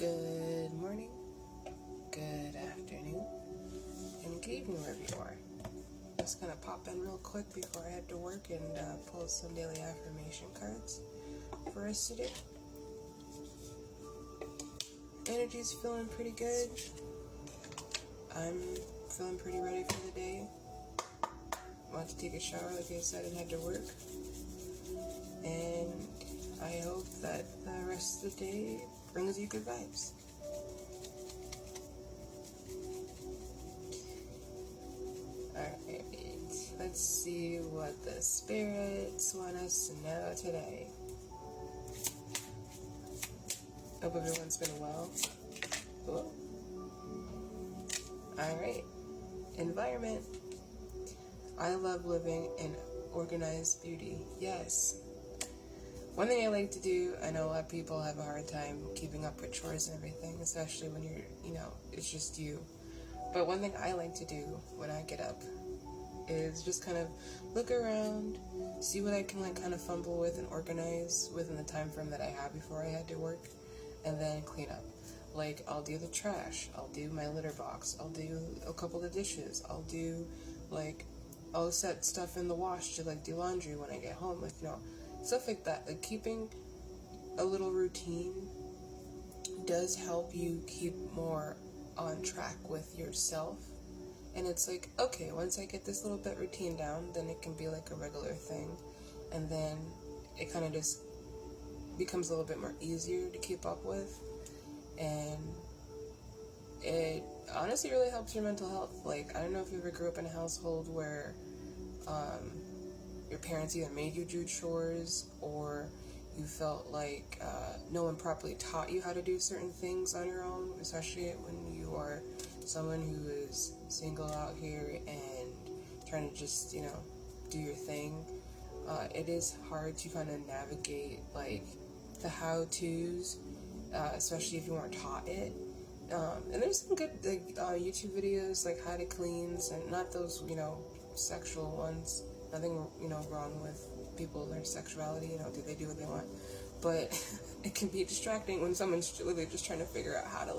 Good morning, good afternoon, and good evening wherever you are. Just gonna pop in real quick before I head to work and pull some daily affirmation cards for us today. Energy's feeling pretty good. I'm feeling pretty ready for the day. About to take a shower, like I said, and head to work. And I hope that the rest of the day brings you good vibes. Alright, let's see what the spirits want us to know today. Hope everyone's been well. Cool. Alright, environment. I love living in organized beauty. Yes. One thing I like to do, I know a lot of people have a hard time keeping up with chores and everything, especially when you're, it's just you. But one thing I like to do when I get up is just kind of look around, see what I can kind of fumble with and organize within the time frame that I have before I head to work, and then clean up. Like, I'll do the trash, I'll do my litter box, I'll do a couple of dishes, I'll set stuff in the wash to do laundry when I get home, stuff like that. Like, keeping a little routine does help you keep more on track with yourself. And it's like, okay, once I get this little bit routine down, then it can be like a regular thing. And then it kind of just becomes a little bit more easier to keep up with. And it honestly really helps your mental health. Like, I don't know if you ever grew up in a household where your parents either made you do chores or you felt like no one properly taught you how to do certain things on your own, especially when you are someone who is single out here and trying to just, do your thing. It is hard to kind of navigate the how-tos, especially if you weren't taught it. And there's some good YouTube videos like how to cleans, and not those, sexual ones. Nothing, wrong with people and their sexuality, do they do what they want. But it can be distracting when someone's literally just trying to figure out how to,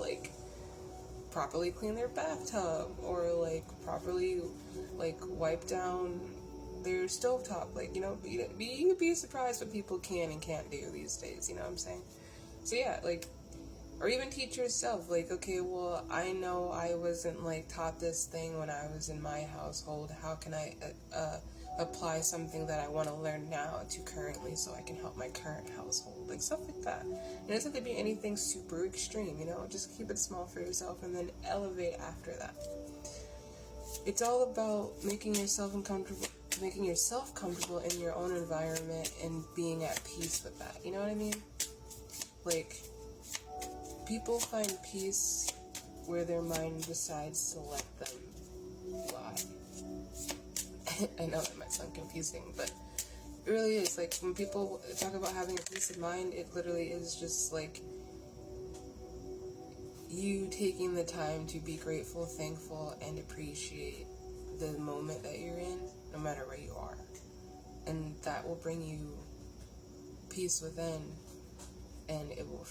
properly clean their bathtub, or, properly, wipe down their stovetop. You'd be surprised what people can and can't do these days, you know what I'm saying? So, yeah, or even teach yourself, okay, well, I know I wasn't, taught this thing when I was in my household. How can I apply something that I want to learn now to currently so I can help my current household? Stuff like that. It doesn't have to be anything super extreme, just keep it small for yourself and then elevate after that. It's all about making yourself comfortable in your own environment and being at peace with that. You know what I mean? People find peace where their mind decides to let them lie. I know that might sound confusing, but it really is. When people talk about having a peace of mind, it literally is just you taking the time to be grateful, thankful, and appreciate the moment that you're in, no matter where you are. And that will bring you peace within, and it will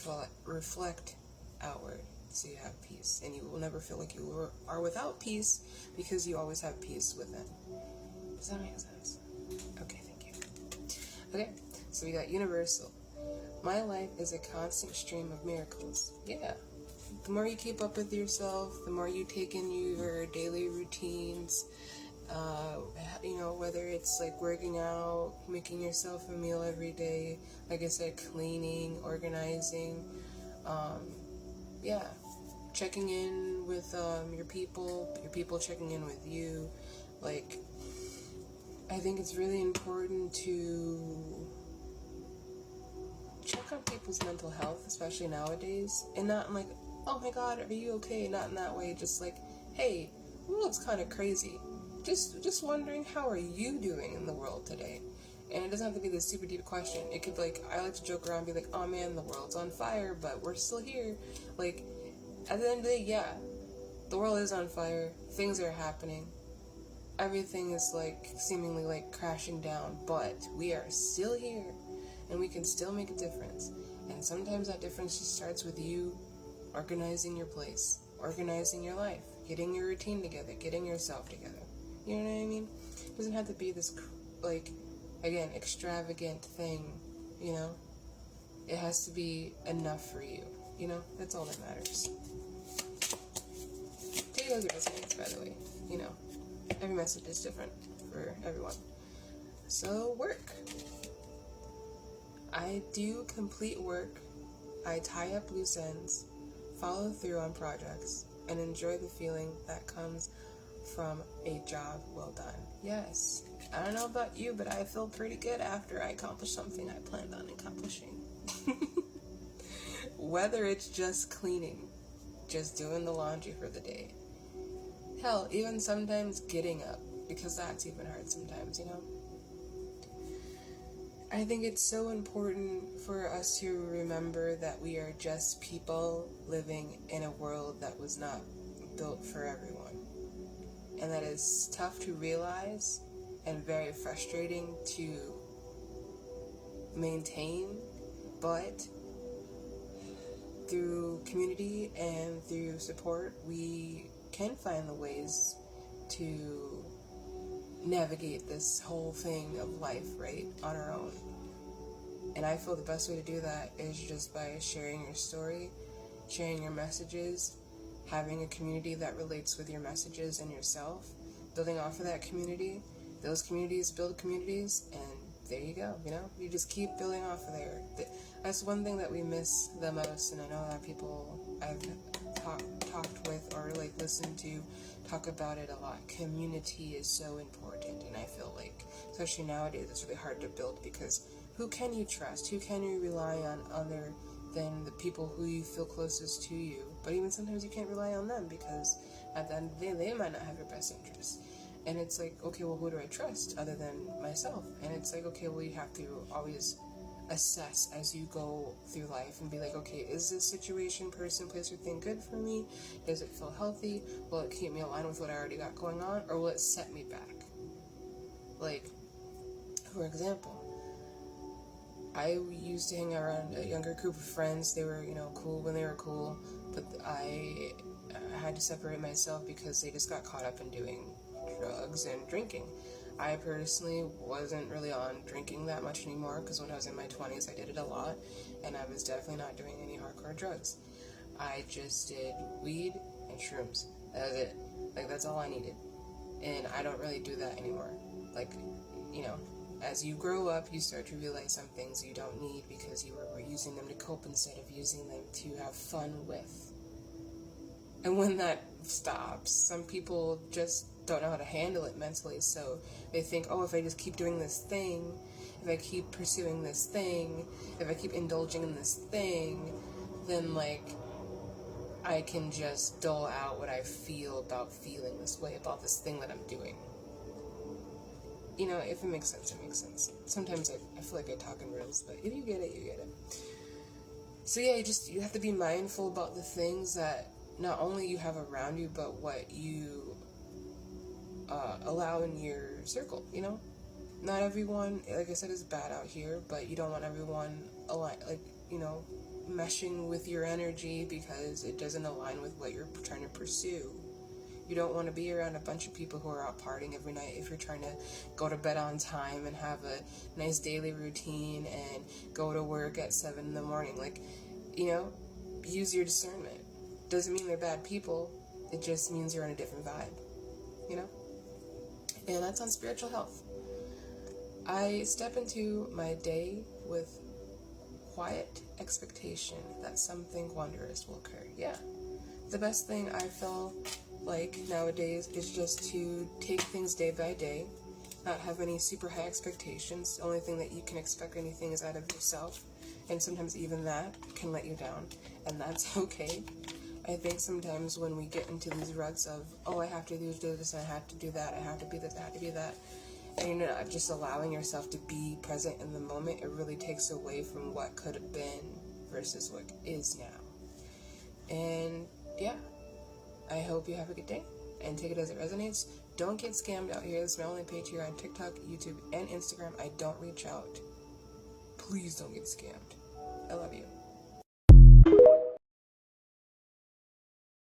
reflect outward, so you have peace. And you will never feel like you are without peace, because you always have peace within. Does that make sense? Okay, thank you. Okay, so we got universal. My life is a constant stream of miracles. Yeah. The more you keep up with yourself, the more you take in your daily routines, whether it's working out, making yourself a meal every day, like I said, cleaning, organizing, checking in with your people checking in with you. I think it's really important to check on people's mental health, especially nowadays, and not in oh my god, are you okay? Not in that way, just hey, the world's kind of crazy. Just wondering, how are you doing in the world today? And it doesn't have to be this super deep question. It could I like to joke around and be oh man, the world's on fire, but we're still here. At the end of the day, yeah, the world is on fire, things are happening, everything is seemingly crashing down, but we are still here and we can still make a difference. And sometimes that difference just starts with you organizing your place, organizing your life, getting your routine together, getting yourself together. You know what I mean? It doesn't have to be this, like, again, extravagant thing, you know? It has to be enough for you, you know? That's all that matters. Take it as it resonates, by the way, you know? Every message is different for everyone. So, work. I do complete work. I tie up loose ends, follow through on projects, and enjoy the feeling that comes from a job well done. Yes, I don't know about you, but I feel pretty good after I accomplish something I planned on accomplishing. Whether it's just cleaning, just doing the laundry for the day. Hell, even sometimes getting up, because that's even hard sometimes, you know? I think it's so important for us to remember that we are just people living in a world that was not built for everyone. And that is tough to realize and very frustrating to maintain, but through community and through support, we can find the ways to navigate this whole thing of life, right, on our own. And I feel the best way to do that is just by sharing your story, sharing your messages, having a community that relates with your messages and yourself, building off of that community. Those communities build communities, and there you go, you know? You just keep building off of there. That's one thing that we miss the most, and I know that people I've talked with or like listened to talk about it a lot. Community is so important, and I feel like, especially nowadays, it's really hard to build because who can you trust? Who can you rely on other than the people who you feel closest to you? But even sometimes you can't rely on them because at the end of the day, they might not have your best interests. And it's like, okay, well, who do I trust other than myself? And it's like, okay, well, you have to always assess as you go through life and be like, okay, is this situation, person, place, or thing good for me? Does it feel healthy? Will it keep me aligned with what I already got going on? Or will it set me back? Like, for example, I used to hang around a younger group of friends. They were, you know, cool when they were cool, but I had to separate myself because they just got caught up in doing drugs and drinking. I personally wasn't really on drinking that much anymore because when I was in my 20s I did it a lot, and I was definitely not doing any hardcore drugs. I just did weed and shrooms. That was it. Like, that's all I needed. And I don't really do that anymore. Like, you know, as you grow up, you start to realize some things you don't need because you were using them to cope instead of using them to have fun with. And when that stops, some people just don't know how to handle it mentally, so they think, oh, if I just keep doing this thing, if I keep pursuing this thing, if I keep indulging in this thing, then, like, I can just dole out what I feel about feeling this way about this thing that I'm doing. You know, if it makes sense, it makes sense. Sometimes I feel like I talk in riddles, but if you get it, you get it. So yeah, you have to be mindful about the things that not only you have around you, but what you allow in your circle, you know? Not everyone, like I said, is bad out here, but you don't want everyone meshing with your energy because it doesn't align with what you're trying to pursue. You don't want to be around a bunch of people who are out partying every night if you're trying to go to bed on time and have a nice daily routine and go to work at 7 in the morning. Like, you know, use your discernment. Doesn't mean they're bad people. It just means you're on a different vibe, you know? And that's on spiritual health. I step into my day with quiet expectation that something wondrous will occur. Yeah. The best thing I feel like nowadays is just to take things day by day, not have any super high expectations. The only thing that you can expect anything is out of yourself, and sometimes even that can let you down, and that's okay. I think sometimes when we get into these ruts of, oh, I have to do this, I have to do that, I have to be this, I have to be that, and you're not just allowing yourself to be present in the moment, it really takes away from what could have been versus what is now. And yeah, I hope you have a good day and take it as it resonates. Don't get scammed out here. This is my only page here on TikTok, YouTube, and Instagram. I don't reach out. Please don't get scammed. I love you.